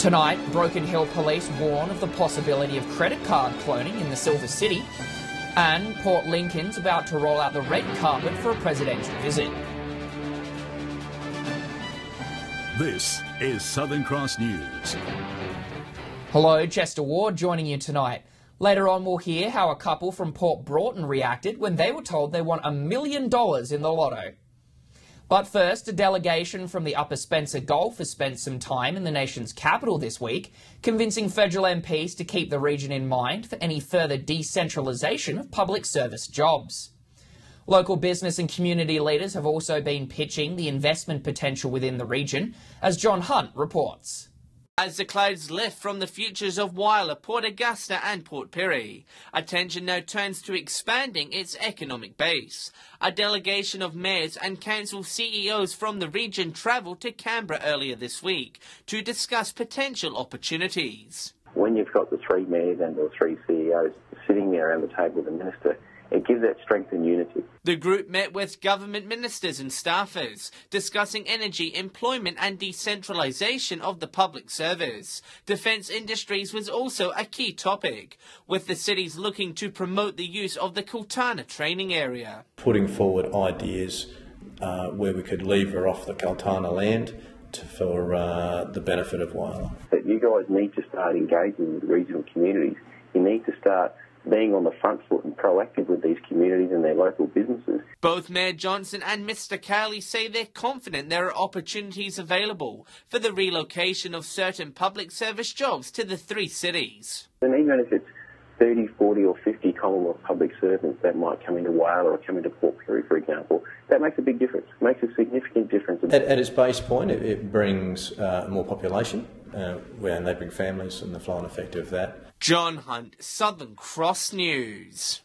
Tonight, Broken Hill Police warn of the possibility of credit card cloning in the Silver City, and Port Lincoln's about to roll out the red carpet for a presidential visit. This is Southern Cross News. Hello, Chester Ward joining you tonight. Later on, we'll hear how a couple from Port Broughton reacted when they were told they won $1 million in the lotto. But first, a delegation from the Upper Spencer Gulf has spent some time in the nation's capital this week, convincing federal MPs to keep the region in mind for any further decentralisation of public service jobs. Local business and community leaders have also been pitching the investment potential within the region, as John Hunt reports. As the clouds lift from the futures of Whyalla, Port Augusta and Port Pirie, attention now turns to expanding its economic base. A delegation of mayors and council CEOs from the region travelled to Canberra earlier this week to discuss potential opportunities. When you've got the three mayors and or three CEOs sitting there around the table with the minister, it gives that strength and unity. The group met with government ministers and staffers, discussing energy, employment and decentralisation of the public service. Defence industries was also a key topic, with the cities looking to promote the use of the Kultana training area. Putting forward ideas where we could lever off the Kultana land for the benefit of Whyalla. That you guys need to start engaging with regional communities. You need to start being on the front foot and proactive with these communities and their local businesses. Both Mayor Johnson and Mr Cowley say they're confident there are opportunities available for the relocation of certain public service jobs to the three cities. And even if it's 30, 40 or 50 Commonwealth public servants that might come into Whyalla or come into Port Pirie, for example, that makes a big difference. It makes a significant difference. At its base point, it brings more population, and they bring families and the flow-on effect of that. John Hunt, Southern Cross News.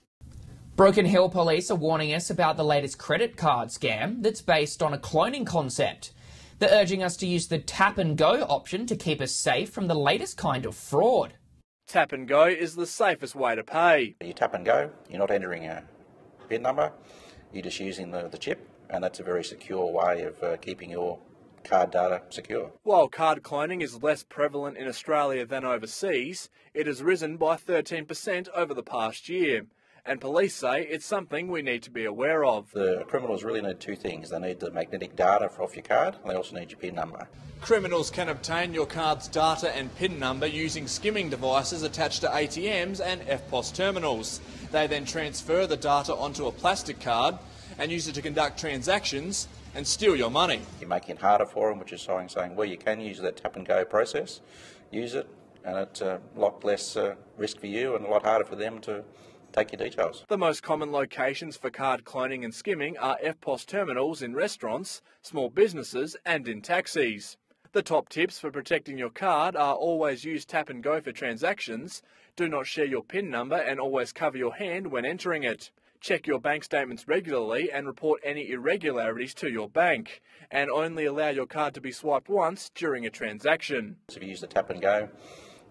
Broken Hill Police are warning us about the latest credit card scam that's based on a cloning concept. They're urging us to use the tap and go option to keep us safe from the latest kind of fraud. Tap and go is the safest way to pay. You tap and go, you're not entering a PIN number, you're just using the chip, and that's a very secure way of keeping your card data secure. While card cloning is less prevalent in Australia than overseas, it has risen by 13% over the past year, and police say it's something we need to be aware of. The criminals really need two things. They need the magnetic data off your card, and they also need your PIN number. Criminals can obtain your card's data and PIN number using skimming devices attached to ATMs and EFTPOS terminals. They then transfer the data onto a plastic card and use it to conduct transactions and steal your money. You're making it harder for them, which is saying where you can use that tap and go process, use it, and it's a lot less risk for you and a lot harder for them to take your details. The most common locations for card cloning and skimming are EFTPOS terminals in restaurants, small businesses and in taxis. The top tips for protecting your card are always use tap and go for transactions, do not share your PIN number and always cover your hand when entering it. Check your bank statements regularly and report any irregularities to your bank, and only allow your card to be swiped once during a transaction. If you use the tap and go,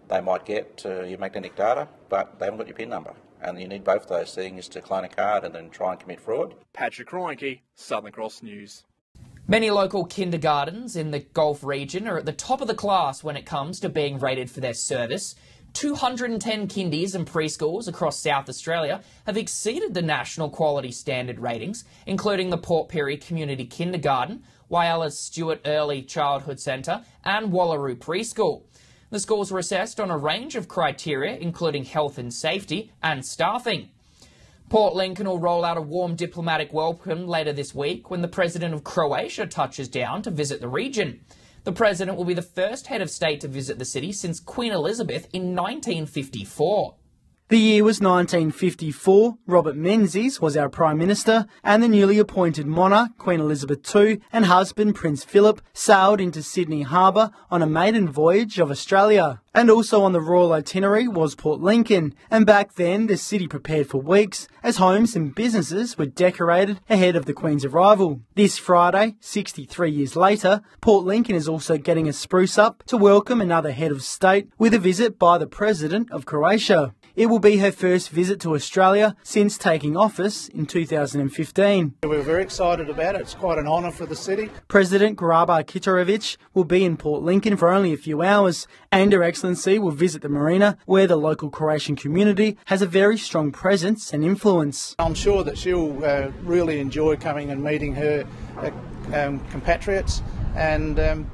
they might get your magnetic data, but they haven't got your PIN number, and you need both of those things to clone a card and then try and commit fraud. Patrick Reinke, Southern Cross News. Many local kindergartens in the Gulf region are at the top of the class when it comes to being rated for their service. 210 kindies and preschools across South Australia have exceeded the national quality standard ratings, including the Port Pirie Community Kindergarten, Whyalla's Stewart Early Childhood Centre and Wallaroo Preschool. The schools were assessed on a range of criteria, including health and safety and staffing. Port Lincoln will roll out a warm diplomatic welcome later this week when the President of Croatia touches down to visit the region. The President will be the first head of state to visit the city since Queen Elizabeth in 1954. The year was 1954, Robert Menzies was our Prime Minister, and the newly appointed monarch, Queen Elizabeth II, and husband, Prince Philip, sailed into Sydney Harbour on a maiden voyage of Australia. And also on the royal itinerary was Port Lincoln, and back then the city prepared for weeks as homes and businesses were decorated ahead of the Queen's arrival. This Friday, 63 years later, Port Lincoln is also getting a spruce up to welcome another head of state with a visit by the President of Croatia. It will be her first visit to Australia since taking office in 2015. We're very excited about it. It's quite an honour for the city. President Grabar Kitarovic will be in Port Lincoln for only a few hours, and Her Excellency will visit the marina where the local Croatian community has a very strong presence and influence. I'm sure that she'll really enjoy coming and meeting her compatriots and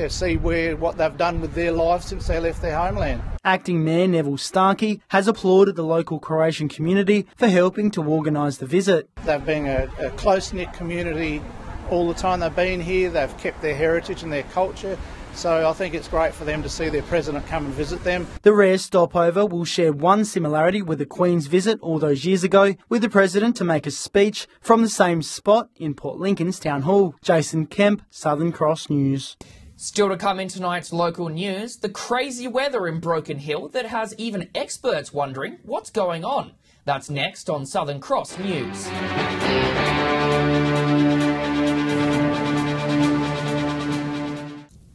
see what they've done with their lives since they left their homeland. Acting Mayor Neville Starkey has applauded the local Croatian community for helping to organise the visit. They've been a close-knit community all the time they've been here. They've kept their heritage and their culture. So I think it's great for them to see their president come and visit them. The rare stopover will share one similarity with the Queen's visit all those years ago, with the president to make a speech from the same spot in Port Lincoln's Town Hall. Jason Kemp, Southern Cross News. Still to come in tonight's local news, the crazy weather in Broken Hill that has even experts wondering what's going on. That's next on Southern Cross News.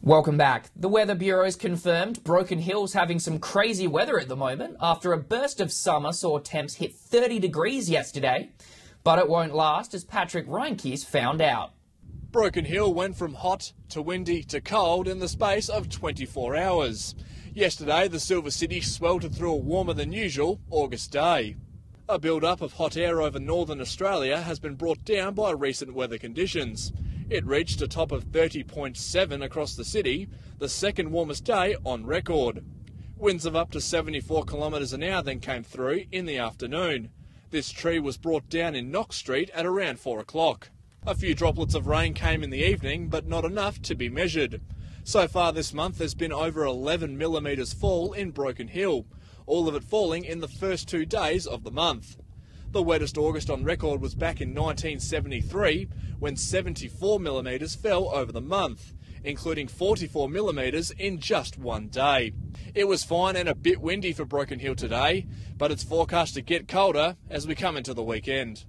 Welcome back. The Weather Bureau's confirmed Broken Hill's having some crazy weather at the moment after a burst of summer saw temps hit 30 degrees yesterday. But it won't last, as Patrick Reinke's found out. Broken Hill went from hot to windy to cold in the space of 24 hours. Yesterday, the Silver City sweltered through a warmer than usual August day. A build-up of hot air over northern Australia has been brought down by recent weather conditions. It reached a top of 30.7 across the city, the second warmest day on record. Winds of up to 74 kilometres an hour then came through in the afternoon. This tree was brought down in Knox Street at around 4 o'clock. A few droplets of rain came in the evening, but not enough to be measured. So far this month there's been over 11 millimetres fall in Broken Hill, all of it falling in the first 2 days of the month. The wettest August on record was back in 1973, when 74 millimetres fell over the month, including 44 millimetres in just 1 day. It was fine and a bit windy for Broken Hill today, but it's forecast to get colder as we come into the weekend.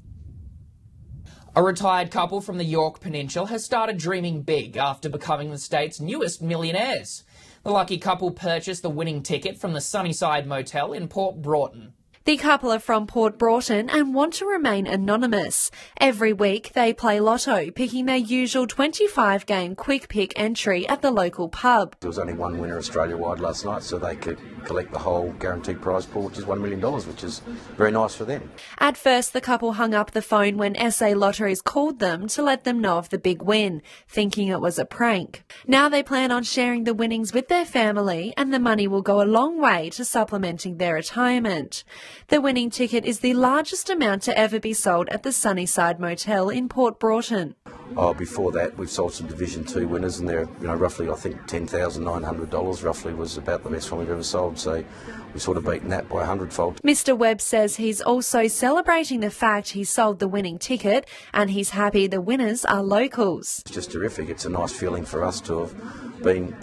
A retired couple from the York Peninsula has started dreaming big after becoming the state's newest millionaires. The lucky couple purchased the winning ticket from the Sunnyside Motel in Port Broughton. The couple are from Port Broughton and want to remain anonymous. Every week they play lotto, picking their usual 25-game quick pick entry at the local pub. There was only one winner Australia-wide last night, so they could collect the whole guaranteed prize pool, which is $1 million, which is very nice for them. At first, the couple hung up the phone when SA Lotteries called them to let them know of the big win, thinking it was a prank. Now they plan on sharing the winnings with their family, and the money will go a long way to supplementing their retirement. The winning ticket is the largest amount to ever be sold at the Sunnyside Motel in Port Broughton. Before that, we've sold some Division 2 winners, and they're roughly, I think, $10,900 roughly was about the best one we've ever sold. So we've sort of beaten that by 100-fold. Mr. Webb says he's also celebrating the fact he sold the winning ticket, and he's happy the winners are locals. It's just terrific. It's a nice feeling for us to have been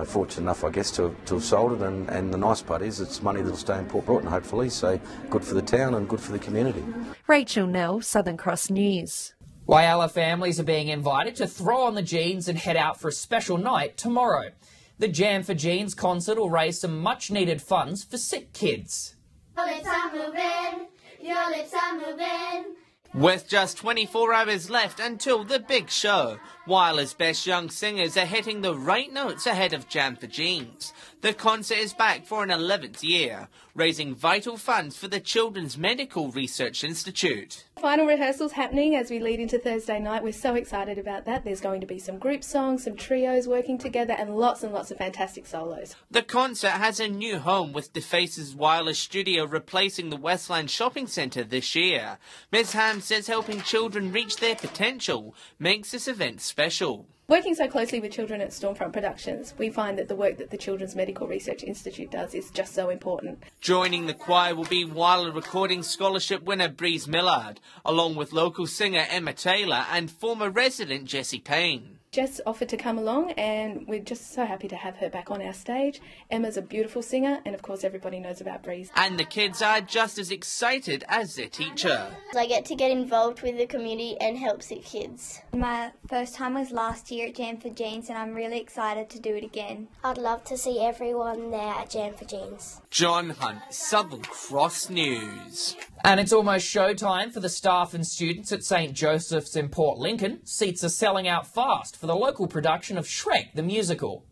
fortunate enough, I guess, to have sold it. And the nice part is it's money that'll stay in Port Broughton, hopefully. So good for the town and good for the community. Rachel Nell, Southern Cross News. Whyalla families are being invited to throw on the jeans and head out for a special night tomorrow. The Jam for Jeans concert will raise some much-needed funds for sick kids. Your lips are moving, your lips are moving. With just 24 hours left until the big show, Whylla's best young singers are hitting the right notes ahead of Jam for Jeans. The concert is back for an 11th year, raising vital funds for the Children's Medical Research Institute. Final rehearsals happening as we lead into Thursday night. We're so excited about that. There's going to be some group songs, some trios working together, and lots of fantastic solos. The concert has a new home with DeFace's Whyalla studio replacing the Westland Shopping Centre this year. Ms Ham says helping children reach their potential makes this event special. Working so closely with children at Stormfront Productions, we find that the work that the Children's Medical Research Institute does is just so important. Joining the choir will be Whyalla Recording Scholarship winner Breeze Millard, along with local singer Emma Taylor and former resident Jessie Payne. Jess offered to come along, and we're just so happy to have her back on our stage. Emma's a beautiful singer, and of course everybody knows about Breeze. And the kids are just as excited as their teacher. I get involved with the community and help sick kids. My first time was last year at Jam for Jeans, and I'm really excited to do it again. I'd love to see everyone there at Jam for Jeans. John Hunt, Southern Cross News. And it's almost showtime for the staff and students at St Joseph's in Port Lincoln. Seats are selling out fast for the local production of Shrek the Musical.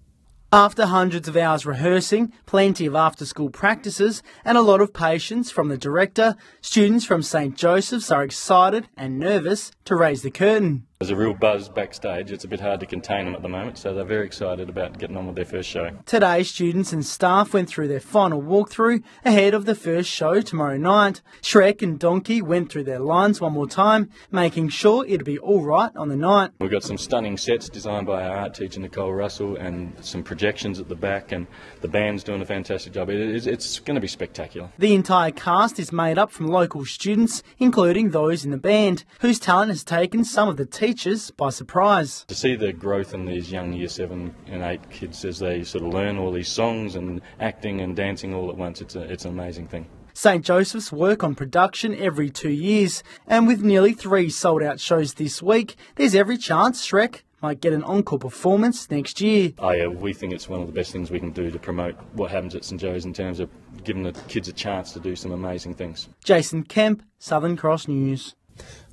After hundreds of hours rehearsing, plenty of after-school practices and a lot of patience from the director, students from St Joseph's are excited and nervous to raise the curtain. There's a real buzz backstage. It's a bit hard to contain them at the moment, so they're very excited about getting on with their first show. Today, students and staff went through their final walkthrough ahead of the first show tomorrow night. Shrek and Donkey went through their lines one more time, making sure it'd be all right on the night. We've got some stunning sets designed by our art teacher Nicole Russell and some projections at the back, and the band's doing a fantastic job. It's going to be spectacular. The entire cast is made up from local students, including those in the band, whose talent has taken some of the teachers by surprise. To see the growth in these young Year 7 and 8 kids as they sort of learn all these songs and acting and dancing all at once, it's an amazing thing. St Joseph's work on production every 2 years, and with nearly 3 sold-out shows this week, there's every chance Shrek might get an encore performance next year. We think it's one of the best things we can do to promote what happens at St Joe's in terms of giving the kids a chance to do some amazing things. Jason Kemp, Southern Cross News.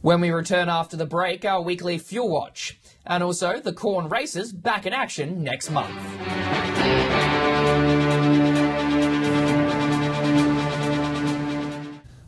When we return after the break, our weekly Fuel Watch. And also the corn races back in action next month.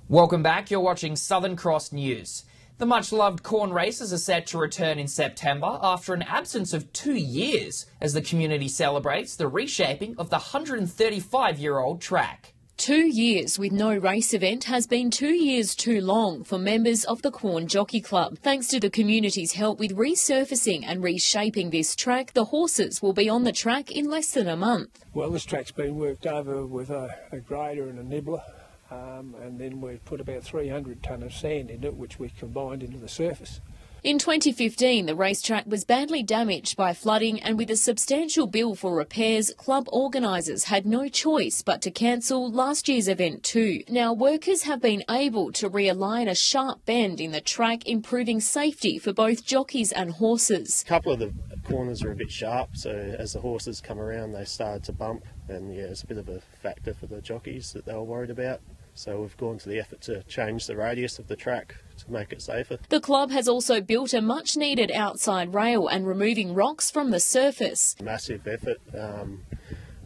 Welcome back, you're watching Southern Cross News. The much-loved corn races are set to return in September after an absence of 2 years as the community celebrates the reshaping of the 135-year-old track. 2 years with no race event has been 2 years too long for members of the Corn Jockey Club. Thanks to the community's help with resurfacing and reshaping this track, the horses will be on the track in less than a month. Well, this track's been worked over with a grader and a nibbler, and then we've put about 300 tonne of sand in it, which we combined into the surface. In 2015, the racetrack was badly damaged by flooding, and with a substantial bill for repairs, club organisers had no choice but to cancel last year's event too. Now, workers have been able to realign a sharp bend in the track, improving safety for both jockeys and horses. A couple of the corners are a bit sharp, so as the horses come around, they started to bump, and yeah, it's a bit of a factor for the jockeys that they were worried about. So we've gone to the effort to change the radius of the track to make it safer. The club has also built a much-needed outside rail and removing rocks from the surface. Massive effort.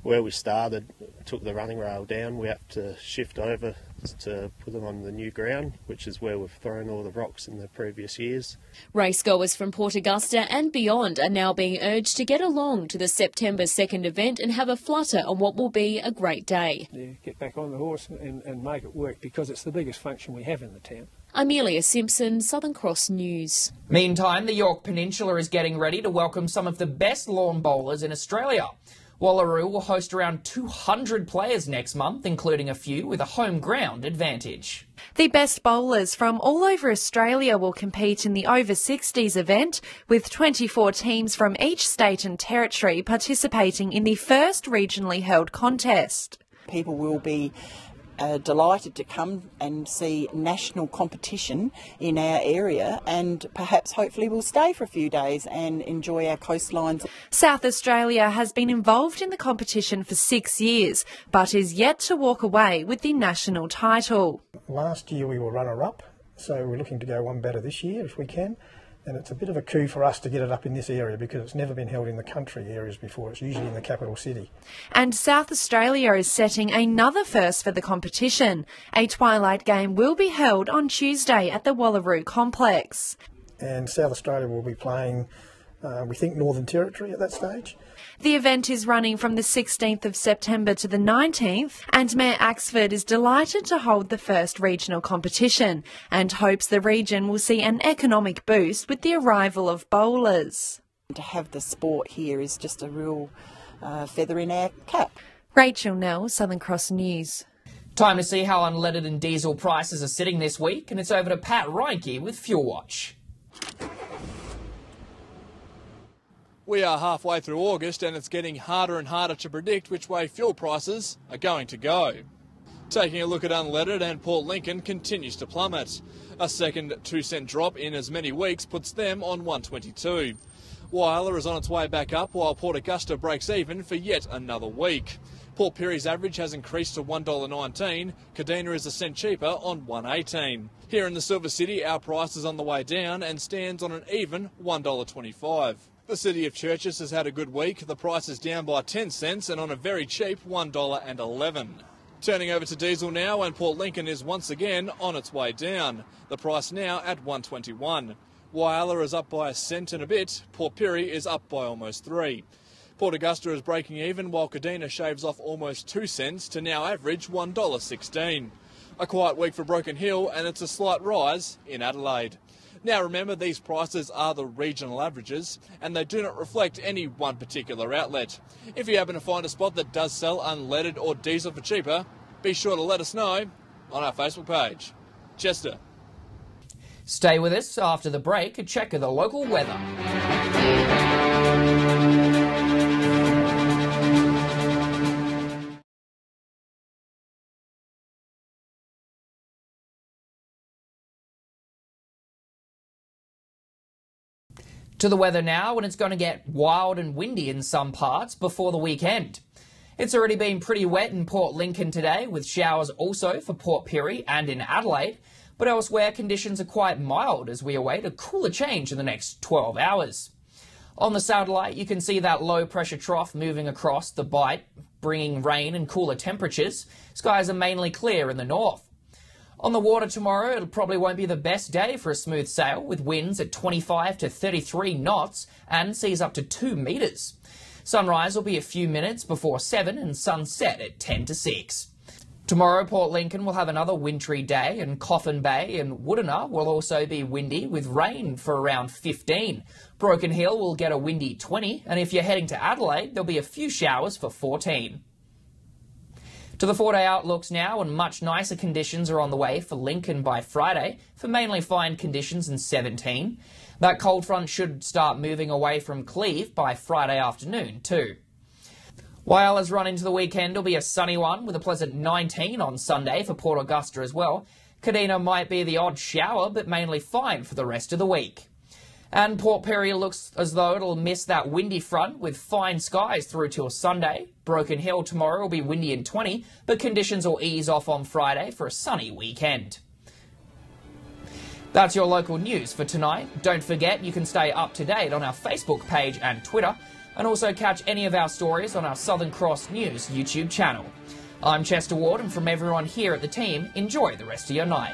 Where we started, took the running rail down. We have to shift over to put them on the new ground, which is where we've thrown all the rocks in the previous years. Racegoers from Port Augusta and beyond are now being urged to get along to the September 2nd event and have a flutter on what will be a great day. Yeah, get back on the horse and make it work, because it's the biggest function we have in the town. Amelia Simpson, Southern Cross News. Meantime, the York Peninsula is getting ready to welcome some of the best lawn bowlers in Australia. Wallaroo will host around 200 players next month, including a few with a home ground advantage. The best bowlers from all over Australia will compete in the Over 60s event, with 24 teams from each state and territory participating in the first regionally held contest. People will be delighted to come and see national competition in our area, and perhaps hopefully we'll stay for a few days and enjoy our coastlines. South Australia has been involved in the competition for 6 years, but is yet to walk away with the national title. Last year we were runner-up, so we're looking to go one better this year if we can. And it's a bit of a coup for us to get it up in this area, because it's never been held in the country areas before. It's usually in the capital city. And South Australia is setting another first for the competition. A twilight game will be held on Tuesday at the Wallaroo complex. And South Australia will be playing, we think, Northern Territory at that stage. The event is running from the 16th of September to the 19th, and Mayor Axford is delighted to hold the first regional competition and hopes the region will see an economic boost with the arrival of bowlers. To have the sport here is just a real feather in our cap. Rachel Nell, Southern Cross News. Time to see how unleaded and diesel prices are sitting this week, and it's over to Pat Reinke with Fuel Watch. We are halfway through August and it's getting harder and harder to predict which way fuel prices are going to go. Taking a look at unleaded, and Port Lincoln continues to plummet. A second 2-cent drop in as many weeks puts them on $1.22. Whyalla is on its way back up while Port Augusta breaks even for yet another week. Port Pirie's average has increased to $1.19, Kadina is a cent cheaper on $1.18. Here in the Silver City, our price is on the way down and stands on an even $1.25. The City of Churches has had a good week. The price is down by 10 cents and on a very cheap $1.11. Turning over to diesel now, and Port Lincoln is once again on its way down. The price now at $1.21. Whyalla is up by a cent and a bit. Port Pirie is up by almost 3. Port Augusta is breaking even while Kadina shaves off almost 2 cents to now average $1.16. A quiet week for Broken Hill, and it's a slight rise in Adelaide. Now remember, these prices are the regional averages and they do not reflect any one particular outlet. If you happen to find a spot that does sell unleaded or diesel for cheaper, be sure to let us know on our Facebook page. Chester. Stay with us after the break, a check of the local weather. To the weather now, and it's going to get wild and windy in some parts before the weekend. It's already been pretty wet in Port Lincoln today, with showers also for Port Pirie and in Adelaide, but elsewhere conditions are quite mild as we await a cooler change in the next 12 hours. On the satellite, you can see that low pressure trough moving across the Bight, bringing rain and cooler temperatures. Skies are mainly clear in the north. On the water tomorrow, it probably won't be the best day for a smooth sail, with winds at 25 to 33 knots and seas up to 2 metres. Sunrise will be a few minutes before 7 and sunset at 10 to 6. Tomorrow, Port Lincoln will have another wintry day, and Coffin Bay and Woodena will also be windy with rain for around 15. Broken Hill will get a windy 20, and if you're heading to Adelaide, there'll be a few showers for 14. To the 4-day outlooks now, and much nicer conditions are on the way for Lincoln by Friday, for mainly fine conditions in 17. That cold front should start moving away from Cleve by Friday afternoon too. Wyalla's run into the weekend will be a sunny one, with a pleasant 19 on Sunday for Port Augusta as well. Kadina might be the odd shower, but mainly fine for the rest of the week. And Port Pirie looks as though it'll miss that windy front, with fine skies through till Sunday. Broken Hill tomorrow will be windy and 20, but conditions will ease off on Friday for a sunny weekend. That's your local news for tonight. Don't forget you can stay up to date on our Facebook page and Twitter, and also catch any of our stories on our Southern Cross News YouTube channel. I'm Chester Ward, and from everyone here at the team, enjoy the rest of your night.